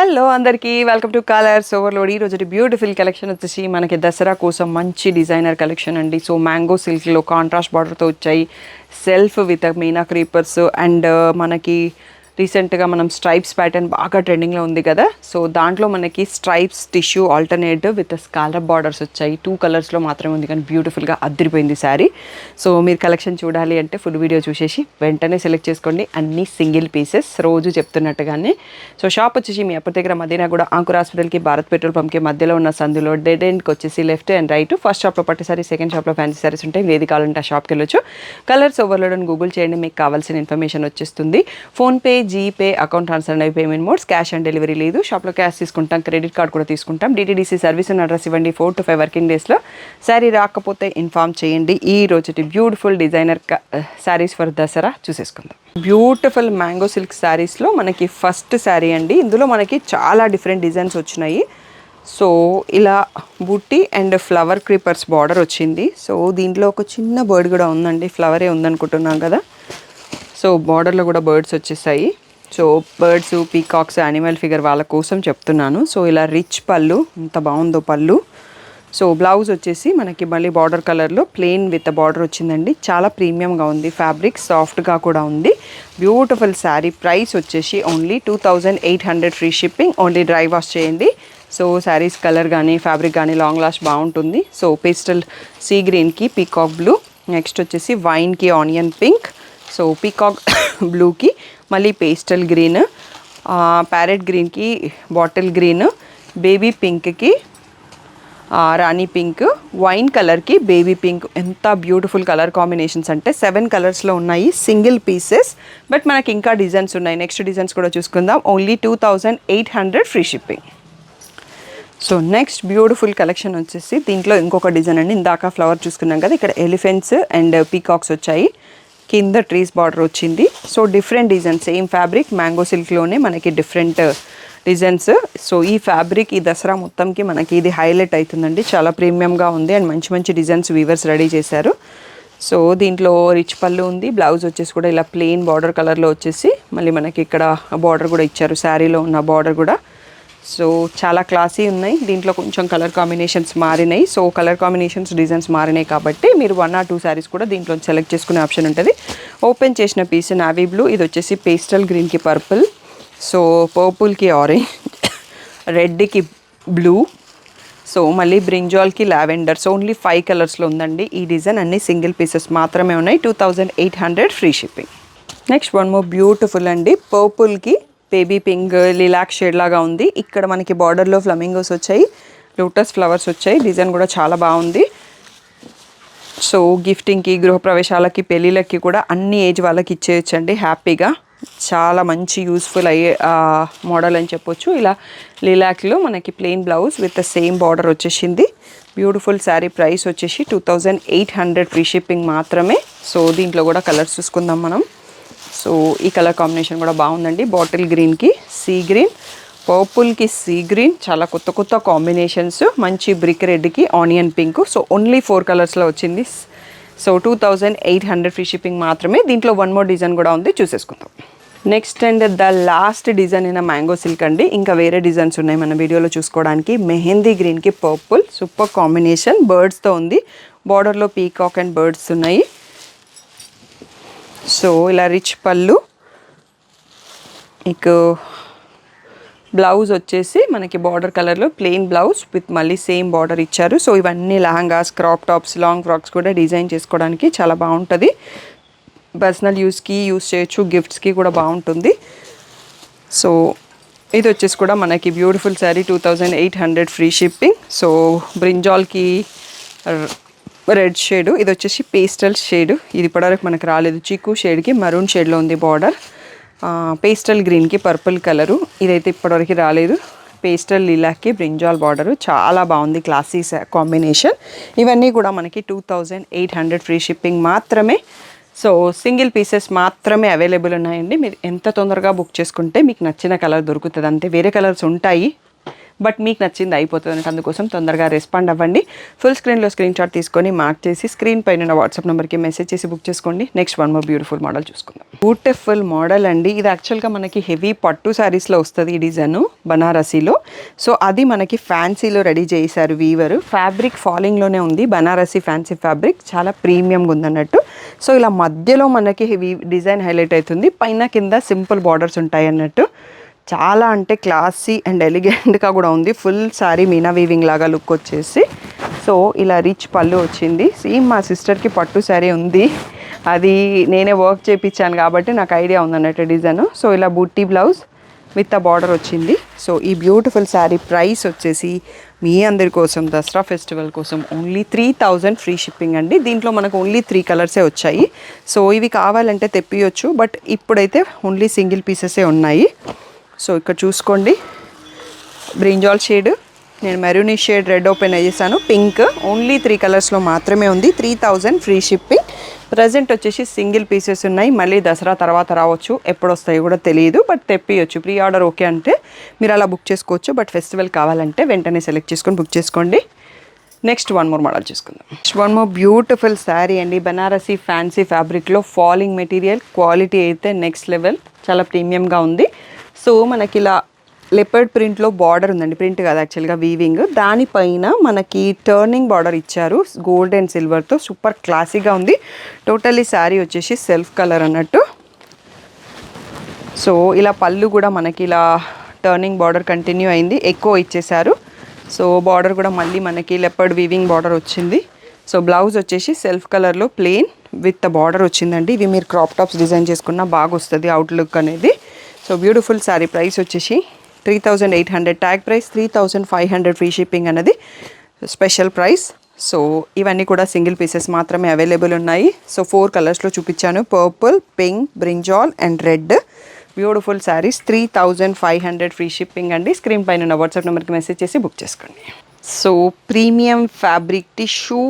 Hello అందరికీ welcome to colours overload. ఈ రోజు బ్యూటిఫుల్ కలెక్షన్ వచ్చేసి మనకి దసరా కోసం మంచి డిజైనర్ కలెక్షన్ అండి. సో మ్యాంగో సిల్క్లో కాంట్రాస్ట్ బార్డర్తో వచ్చాయి, self with Meena creepers and మనకి రీసెంట్గా మనం స్ట్రైప్స్ ప్యాటర్న్ బాగా ట్రెండింగ్లో ఉంది కదా. సో దాంట్లో మనకి stripes tissue alternate with scallop borders వచ్చాయి. 2 కలర్స్లో మాత్రమే ఉంది కానీ బ్యూటిఫుల్గా అద్దరిపోయింది శారీ. సో మీరు కలెక్షన్ చూడాలి అంటే ఫుల్ వీడియో చూసేసి వెంటనే సెలెక్ట్ చేసుకోండి. అన్ని సింగిల్ పీసెస్ రోజు చెప్తున్నట్టుగానే. సో షాప్ వచ్చేసి మీ అప్పటి దగ్గర మదీనా కూడా ఆంకుర్ హాస్పిటల్కి భారత్ పెట్రోల్ పంప్కి మధ్యలో ఉన్న సందులో డెడ్ ఎండ్కి వచ్చేసి లెఫ్ట్ అండ్ రైట్. ఫస్ట్ షాప్లో పట్టు సారీ, సెకండ్ షాప్లో ఫ్యాన్సీ సారీస్ ఉంటాయి. ఏది కావాలంటే ఆ షాప్కి వెళ్ళొచ్చు. కలర్స్ ఓవర్లోడ్ అని గూగుల్ చేయండి, మీకు కావాల్సిన ఇన్ఫర్మేషన్ వచ్చేస్తుంది. ఫోన్పే, జీపే, అకౌంట్ ట్రాన్స్ఫర్ అనేవి payment modes. Cash on delivery లేదు. షాప్లో క్యాష్ తీసుకుంటాం, క్రెడిట్ కార్డ్ కూడా తీసుకుంటాం. డిటీడీసీ సర్వీస్ అండ్ అడ్రస్ ఇవ్వండి. 4 to 5 వర్కింగ్ డేస్లో శారీ రాకపోతే ఇన్ఫామ్ చేయండి. ఈ రోజు beautiful designer saris for Dasara చూసేసుకుందాం. బ్యూటిఫుల్ మ్యాంగో సిల్క్ శారీస్లో మనకి ఫస్ట్ శారీ అండి. ఇందులో మనకి చాలా డిఫరెంట్ డిజైన్స్ వచ్చినాయి. సో ఇలా బుట్టి అండ్ ఫ్లవర్ క్రీపర్స్ బార్డర్ వచ్చింది. సో దీంట్లో ఒక చిన్న బర్డ్ కూడా ఉందండి, ఫ్లవరే ఉందనుకుంటున్నాం కదా. సో బార్డర్లో కూడా బర్డ్స్ వచ్చేసాయి. So birds, peacocks, animal figure వాళ్ళ కోసం చెప్తున్నాను. సో ఇలా రిచ్ పళ్ళు, ఎంత బాగుందో పళ్ళు. సో బ్లౌజ్ వచ్చేసి మనకి మళ్ళీ బార్డర్ కలర్లో ప్లెయిన్ విత్ బార్డర్ వచ్చిందండి. చాలా ప్రీమియంగా ఉంది, ఫ్యాబ్రిక్ సాఫ్ట్గా కూడా ఉంది. బ్యూటిఫుల్ శారీ. ప్రైస్ వచ్చేసి only 2800 free shipping. Only dry wash చేయండి. సో శారీస్ కలర్ కానీ ఫ్యాబ్రిక్ కానీ లాంగ్ లాస్ట్ బాగుంటుంది. సో పేస్టల్ సీ గ్రీన్కి పీకాక్ బ్లూ, నెక్స్ట్ వచ్చేసి వైన్కి ఆనియన్ పింక్, సో పీకాక్ బ్లూకి మళ్ళీ పేస్టల్ గ్రీన్, ప్యారెట్ గ్రీన్కి బాటిల్ గ్రీన్, బేబీ పింక్కి రాణి పింక్, వైన్ కలర్కి బేబీ పింక్. ఎంత బ్యూటిఫుల్ కలర్ కాంబినేషన్స్ అంటే 7 కలర్స్లో ఉన్నాయి, సింగిల్ పీసెస్. బట్ మనకి ఇంకా డిజైన్స్ ఉన్నాయి, నెక్స్ట్ డిజైన్స్ కూడా చూసుకుందాం. Only 2800 free shipping. So next beautiful collection వచ్చేసి దీంట్లో ఇంకొక డిజైన్ అండి. ఇందాక ఫ్లవర్ చూసుకున్నాం కదా, ఇక్కడ ఎలిఫెంట్స్ అండ్ పీకాక్స్ వచ్చాయి, కింద ట్రీస్ బార్డర్ వచ్చింది. So different designs, same fabric mango సిల్క్లోనే మనకి డిఫరెంట్ డిజైన్స్. సో ఈ ఫ్యాబ్రిక్ ఈ దసరా మొత్తంకి మనకి ఇది హైలైట్ అవుతుందండి. చాలా ప్రీమియంగా ఉంది అండ్ మంచి మంచి డిజైన్స్ వీవర్స్ రెడీ చేశారు. సో దీంట్లో రిచ్ పళ్ళు ఉంది. బ్లౌజ్ వచ్చేసి కూడా ఇలా ప్లెయిన్ బార్డర్ కలర్లో వచ్చేసి మళ్ళీ మనకి ఇక్కడ బార్డర్ కూడా ఇచ్చారు, శారీలో ఉన్న బార్డర్ కూడా. సో చాలా క్లాసీ ఉన్నాయి. దీంట్లో కొంచెం కలర్ కాంబినేషన్స్ మారినాయి. సో కలర్ కాంబినేషన్స్, డిజైన్స్ మారినాయి కాబట్టి మీరు 1 or 2 శారీస్ కూడా దీంట్లో సెలెక్ట్ చేసుకునే ఆప్షన్ ఉంటుంది. ఓపెన్ చేసిన పీస్ నావీ బ్లూ, ఇది వచ్చేసి పేస్టల్ గ్రీన్కి పర్పుల్, సో పర్పుల్కి ఆరెంజ్, రెడ్కి బ్లూ, సో మళ్ళీ బ్రింజాల్కి లావెండర్. సో ఓన్లీ 5 కలర్స్లో ఉందండి ఈ డిజైన్. అన్ని సింగిల్ పీసెస్ మాత్రమే ఉన్నాయి. 2800 free shipping. Next one more beautiful అండి. పర్పుల్కి బేబీ పింక్ లిలాక్ షేడ్ లాగా ఉంది. ఇక్కడ మనకి బార్డర్లో ఫ్లమింగోస్ వచ్చాయి, లోటస్ ఫ్లవర్స్ వచ్చాయి. డిజైన్ కూడా చాలా బాగుంది. సో గిఫ్టింగ్కి, గృహప్రవేశాలకి, పెళ్ళిళ్ళకి కూడా అన్ని ఏజ్ వాళ్ళకి ఇచ్చేయచ్చండి హ్యాపీగా. చాలా మంచి యూస్ఫుల్ అయ్యే మోడల్ అని చెప్పొచ్చు. ఇలా లిలాక్లో మనకి plain blouse with same border వచ్చేసింది. బ్యూటిఫుల్ శారీ. ప్రైస్ వచ్చేసి 2800 ఫ్రీ షిప్పింగ్ మాత్రమే. సో దీంట్లో కూడా కలర్స్ చూసుకుందాం మనం. సో ఈ కలర్ కాంబినేషన్ కూడా బాగుందండి. బాటిల్ గ్రీన్కి సీ గ్రీన్, పర్పుల్కి సీ గ్రీన్, చాలా కొత్త కొత్త కాంబినేషన్స్. మంచి బ్రిక్ రెడ్కి ఆనియన్ పింక్. సో ఓన్లీ 4 కలర్స్లో వచ్చింది. సో 2800 ఫ్రీ షిప్పింగ్ మాత్రమే. దీంట్లో 1 more డిజైన్ కూడా ఉంది, చూసేసుకుందాం. Next and the last design అయిన మ్యాంగో సిల్క్ అండి. ఇంకా వేరే డిజైన్స్ ఉన్నాయి మన వీడియోలో చూసుకోవడానికి. మెహందీ గ్రీన్కి పర్పుల్, సూపర్ కాంబినేషన్. బర్డ్స్తో ఉంది, బార్డర్లో పీకాక్ అండ్ బర్డ్స్ ఉన్నాయి. సో ఇలా రిచ్ పళ్ళు, మీకు బ్లౌజ్ వచ్చేసి మనకి బార్డర్ కలర్లో ప్లెయిన్ బ్లౌజ్ విత్ మళ్ళీ సేమ్ బార్డర్ ఇచ్చారు. సో ఇవన్నీ lehengas, crop tops, long frocks కూడా డిజైన్ చేసుకోవడానికి చాలా బాగుంటుంది. పర్సనల్ యూస్కి యూస్ చేయొచ్చు, గిఫ్ట్స్కి కూడా బాగుంటుంది. సో ఇది వచ్చేసి కూడా మనకి beautiful sari. 2800 free shipping. So బ్రింజాల్కి రెడ్ షేడు, ఇది వచ్చేసి పేస్టల్ షేడు. ఇది ఇప్పటివరకు మనకు రాలేదు. చీకు షేడ్కి మరూన్ షేడ్లో ఉంది బార్డర్. పేస్టల్ గ్రీన్కి పర్పుల్ కలరు, ఇదైతే ఇప్పటివరకు రాలేదు. పేస్టల్ లిలాక్కి బ్రింజాల్ బార్డరు, చాలా బాగుంది, క్లాసీ కాంబినేషన్. ఇవన్నీ కూడా మనకి 2800 ఫ్రీ షిప్పింగ్ మాత్రమే. సో సింగిల్ పీసెస్ మాత్రమే అవైలబుల్ ఉన్నాయండి. మీరు ఎంత తొందరగా బుక్ చేసుకుంటే మీకు నచ్చిన కలర్ దొరుకుతుంది. అంతే, వేరే కలర్స్ ఉంటాయి బట్ మీకు నచ్చింది అయిపోతుంది అంటే అందుకోసం తొందరగా రెస్పాండ్ అవ్వండి. ఫుల్ స్క్రీన్లో స్క్రీన్ షాట్ తీసుకొని మార్క్ చేసి స్క్రీన్ పైన వాట్సాప్ నెంబర్కి మెసేజ్ చేసి బుక్ చేసుకోండి. Next one more beautiful model చూసుకుందాం. బ్యూటిఫుల్ మోడల్ అండి. ఇది యాక్చువల్గా మనకి హెవీ పట్టు శారీస్లో వస్తుంది ఈ డిజైన్ బనారసీలో. సో అది మనకి ఫ్యాన్సీలో రెడీ చేశారు వీవర్. ఫ్యాబ్రిక్ ఫాలింగ్లోనే ఉంది, బనారసీ ఫ్యాన్సీ ఫ్యాబ్రిక్, చాలా ప్రీమియంగా ఉందన్నట్టు. సో ఇలా మధ్యలో మనకి హెవీ డిజైన్ హైలైట్ అవుతుంది, పైన కింద సింపుల్ బార్డర్స్ ఉంటాయి అన్నట్టు. చాలా అంటే క్లాసీ అండ్ ఎలిగెంట్గా కూడా ఉంది. ఫుల్ సారీ మీనా వీవింగ్ లాగా లుక్ వచ్చేసి. సో ఇలా రిచ్ పళ్ళు వచ్చింది. సేమ్ మా సిస్టర్కి పట్టు శారీ ఉంది, అది నేనే వర్క్ చేయించాను కాబట్టి నాకు ఐడియా ఉందన్నట్టు డిజైన్. సో ఇలా బూటీ బ్లౌజ్ విత్ అ బార్డర్ వచ్చింది. సో ఈ బ్యూటిఫుల్ శారీ ప్రైస్ వచ్చేసి మీ అందరి కోసం దసరా ఫెస్టివల్ కోసం ఓన్లీ 3000 ఫ్రీ షిప్పింగ్ అండి. దీంట్లో మనకు ఓన్లీ 3 కలర్సే వచ్చాయి. సో ఇవి కావాలంటే తెప్పియొచ్చు, బట్ ఇప్పుడైతే ఓన్లీ సింగిల్ పీసెసే ఉన్నాయి. సో ఇక్కడ చూసుకోండి, బ్రింజాల్ షేడ్, నేను మెరూనీ షేడ్ రెడ్ ఓపెన్ చేశాను, పింక్, ఓన్లీ 3 కలర్స్లో మాత్రమే ఉంది. 3000 ఫ్రీ షిప్పింగ్. ప్రజెంట్ వచ్చేసి సింగిల్ పీసెస్ ఉన్నాయి, మళ్ళీ దసరా తర్వాత రావచ్చు, ఎప్పుడు వస్తాయో కూడా తెలియదు, బట్ తెప్పియొచ్చు. ప్రీ ఆర్డర్ ఓకే అంటే మీరు అలా బుక్ చేసుకోవచ్చు, బట్ ఫెస్టివల్ కావాలంటే వెంటనే సెలెక్ట్ చేసుకొని బుక్ చేసుకోండి. నెక్స్ట్ వన్ మోర్ మోడల్ చూసుకుందాం. Next one more beautiful sari అండి. బనారసీ ఫ్యాన్సీ ఫ్యాబ్రిక్లో ఫాలింగ్ మెటీరియల్, క్వాలిటీ అయితే నెక్స్ట్ లెవెల్, చాలా ప్రీమియంగా ఉంది. సో మనకి ఇలా లెపర్డ్ ప్రింట్లో బార్డర్ ఉందండి, ప్రింట్ కాదు యాక్చువల్గా వీవింగ్. దానిపైన మనకి టర్నింగ్ బార్డర్ ఇచ్చారు గోల్డ్ అండ్ సిల్వర్తో, సూపర్ క్లాసీగా ఉంది. టోటల్లీ శారీ వచ్చేసి సెల్ఫ్ కలర్ అన్నట్టు. సో ఇలా పళ్ళు కూడా మనకి ఇలా టర్నింగ్ బార్డర్ కంటిన్యూ అయింది, ఎక్కువ ఇచ్చేశారు. సో బార్డర్ కూడా మళ్ళీ మనకి లెపర్డ్ వీవింగ్ బార్డర్ వచ్చింది. సో బ్లౌజ్ వచ్చేసి సెల్ఫ్ కలర్లో ప్లెయిన్ విత్ బార్డర్ వచ్చిందండి. ఇవి మీరు క్రాప్ టాప్స్ డిజైన్ చేసుకున్న బాగా వస్తుంది అవుట్లుక్ అనేది. సో బ్యూటిఫుల్ శారీ ప్రైస్ వచ్చేసి 3800, ట్యాగ్ ప్రైస్ 3500 ఫ్రీ షిప్పింగ్ అనేది స్పెషల్ ప్రైస్. సో ఇవన్నీ కూడా సింగిల్ పీసెస్ మాత్రమే అవైలబుల్ ఉన్నాయి. సో 4 కలర్స్లో చూపించాను, purple, pink, brinjal and red. Beautiful saris, 3500 free shipping అండి. స్క్రీన్ పైన ఉన్న వాట్సాప్ నెంబర్కి మెసేజ్ చేసి బుక్ చేసుకోండి. So premium fabric tissue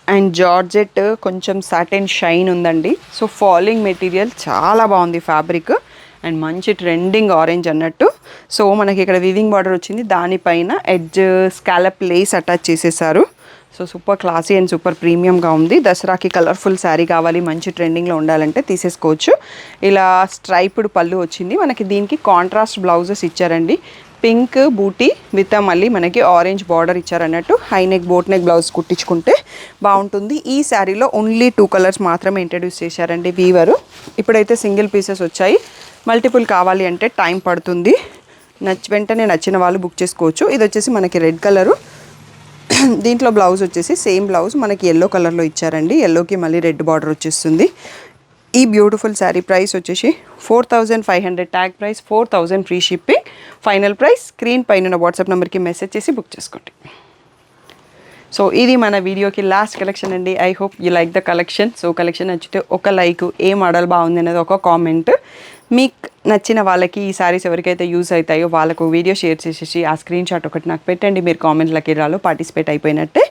and georgette, కొంచెం సాటిన్ షైన్ ఉందండి. సో ఫాలింగ్ మెటీరియల్ చాలా బాగుంది ఫ్యాబ్రిక్, అండ్ మంచి ట్రెండింగ్ ఆరెంజ్ అన్నట్టు. సో మనకి ఇక్కడ వీవింగ్ బార్డర్ వచ్చింది, దానిపైన ఎడ్జ్ స్కాలప్ లేస్ అటాచ్ చేసేసారు. So super classy and super ప్రీమియంగా ఉంది. దసరాకి కలర్ఫుల్ శారీ కావాలి, మంచి ట్రెండింగ్లో ఉండాలంటే తీసేసుకోవచ్చు. ఇలా స్ట్రైప్డ్ పళ్ళు వచ్చింది మనకి. దీనికి కాంట్రాస్ట్ బ్లౌజెస్ ఇచ్చారండి, పింక్ బూటీ విత్ మళ్ళీ మనకి ఆరెంజ్ బార్డర్ ఇచ్చారన్నట్టు. High neck boat neck blouse కుట్టించుకుంటే బాగుంటుంది. ఈ శారీలో ఓన్లీ 2 కలర్స్ మాత్రమే ఇంట్రడ్యూస్ చేశారండి వీవరు. ఇప్పుడైతే సింగిల్ పీసెస్ వచ్చాయి, మల్టిపుల్ కావాలి అంటే టైం పడుతుంది. వెంటనే నచ్చిన వాళ్ళు బుక్ చేసుకోవచ్చు. ఇది వచ్చేసి మనకి రెడ్ కలరు, దీంట్లో బ్లౌజ్ వచ్చేసి సేమ్ బ్లౌజ్ మనకి ఎల్లో కలర్లో ఇచ్చారండి. ఎల్లోకి మళ్ళీ రెడ్ బార్డర్ వచ్చేస్తుంది. ఈ బ్యూటిఫుల్ శారీ ప్రైస్ వచ్చేసి 4500, tag price 4000 free shipping. Final price screen పైన వాట్సాప్ నెంబర్కి మెసేజ్ చేసి బుక్ చేసుకోండి. సో ఇది మన వీడియోకి లాస్ట్ కలెక్షన్ అండి. I hope you like the collection. So collection నచ్చితే ఒక లైక్, ఏ మోడల్ బాగుంది అనేది ఒక కామెంట్. మీకు నచ్చిన వాళ్ళకి ఈ సారీస్ ఎవరికైతే యూజ్ అవుతాయో వాళ్ళకు వీడియో షేర్ చేసేసి ఆ స్క్రీన్ షాట్ ఒకటి నాకు పెట్టండి. మీరు కామెంట్లకి రాలో పార్టిసిపేట్ అయిపోయినట్టే.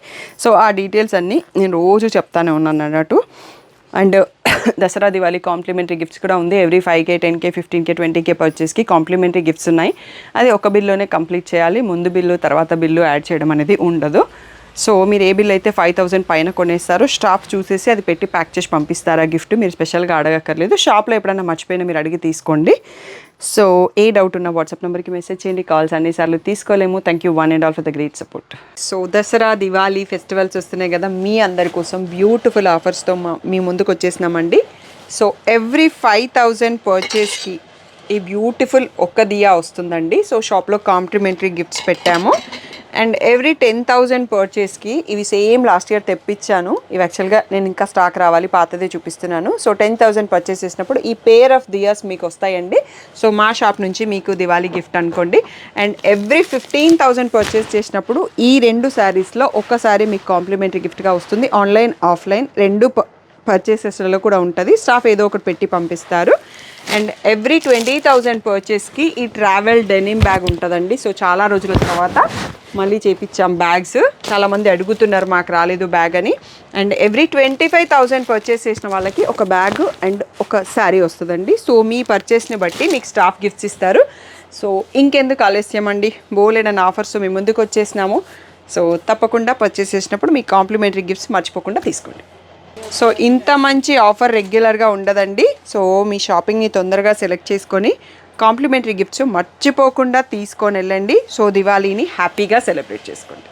సో ఆ డీటెయిల్స్ అన్నీ నేను రోజు చెప్తానే ఉన్నాను అన్నట్టు. And Dasara Diwali complementary gifts కూడా ఉంది. Every 5K 10K 15K 20K పర్చేస్కి complementary gifts ఉన్నాయి. అది ఒక బిల్లోనే కంప్లీట్ చేయాలి, ముందు బిల్లు తర్వాత బిల్లు యాడ్ చేయడం అనేది ఉండదు. సో మీరు ఏ బిల్ అయితే 5000 పైన కొనేస్తారో స్టాఫ్ చూసేసి అది పెట్టి ప్యాక్ చేసి పంపిస్తారా గిఫ్ట్, మీరు స్పెషల్గా అడగక్కర్లేదు. షాప్లో ఎప్పుడైనా మర్చిపోయినా మీరు అడిగి తీసుకోండి. సో ఏ డౌట్ ఉన్న వాట్సాప్ నెంబర్కి మెసేజ్ చేయండి. కాల్స్ అన్నిసార్లు తీసుకోలేము. Thank you one and all for the great support. So Dasara Diwali festivals వస్తున్నాయి కదా, మీ అందరి కోసం బ్యూటిఫుల్ ఆఫర్స్తో మీ ముందుకు వచ్చేసినామండి. సో ఎవ్రీ 5000 పర్చేస్కి ఈ బ్యూటిఫుల్ ఒక్క దియా వస్తుందండి. సో షాప్లో కాంప్లిమెంటరీ గిఫ్ట్స్ పెట్టాము. అండ్ ఎవ్రీ 10,000 పర్చేస్కి ఇవి సేమ్ లాస్ట్ ఇయర్ తెప్పించాను. ఇవి యాక్చువల్గా నేను ఇంకా స్టాక్ రావాలి, పాతదే చూపిస్తున్నాను. సో 10,000 పర్చేస్ చేసినప్పుడు ఈ పేర్ ఆఫ్ దియాస్ మీకు వస్తాయండి. సో మా షాప్ నుంచి మీకు దివాళీ గిఫ్ట్ అనుకోండి. అండ్ ఎవ్రీ 15,000 పర్చేస్ చేసినప్పుడు ఈ 2 శారీస్లో ఒక శారీ మీకు కాంప్లిమెంటరీ గిఫ్ట్గా వస్తుంది. ఆన్లైన్ ఆఫ్లైన్ 2 పర్చేసెస్లలో కూడా ఉంటుంది. స్టాఫ్ ఏదో ఒకటి పెట్టి పంపిస్తారు. అండ్ ఎవ్రీ 20,000 పర్చేస్కి ఈ ట్రావెల్ డెనిమ్ బ్యాగ్ ఉంటుందండి. సో చాలా రోజుల తర్వాత మళ్ళీ చేపించాం బ్యాగ్స్. చాలామంది అడుగుతున్నారు మాకు రాలేదు బ్యాగ్ అని. అండ్ ఎవ్రీ 25,000 పర్చేస్ చేసిన వాళ్ళకి ఒక బ్యాగ్ అండ్ ఒక శారీ వస్తుందండి. సో మీ పర్చేస్ని బట్టి మీకు స్టాఫ్ గిఫ్ట్స్ ఇస్తారు. సో ఇంకెందుకు ఆలస్యం అండి, బోలెడన్ ఆఫర్స్ మీ ముందుకు వచ్చేసినాము. సో తప్పకుండా పర్చేస్ చేసినప్పుడు మీ కాంప్లిమెంటరీ గిఫ్ట్స్ మర్చిపోకుండా తీసుకోండి. సో ఇంత మంచి ఆఫర్ రెగ్యులర్గా ఉండదండి. సో మీ షాపింగ్ని తొందరగా సెలెక్ట్ చేసుకొని కాంప్లిమెంటరీ గిఫ్ట్స్ మర్చిపోకుండా తీసుకొని వెళ్ళండి. సో దివాళీని హ్యాపీగా సెలబ్రేట్ చేసుకోండి.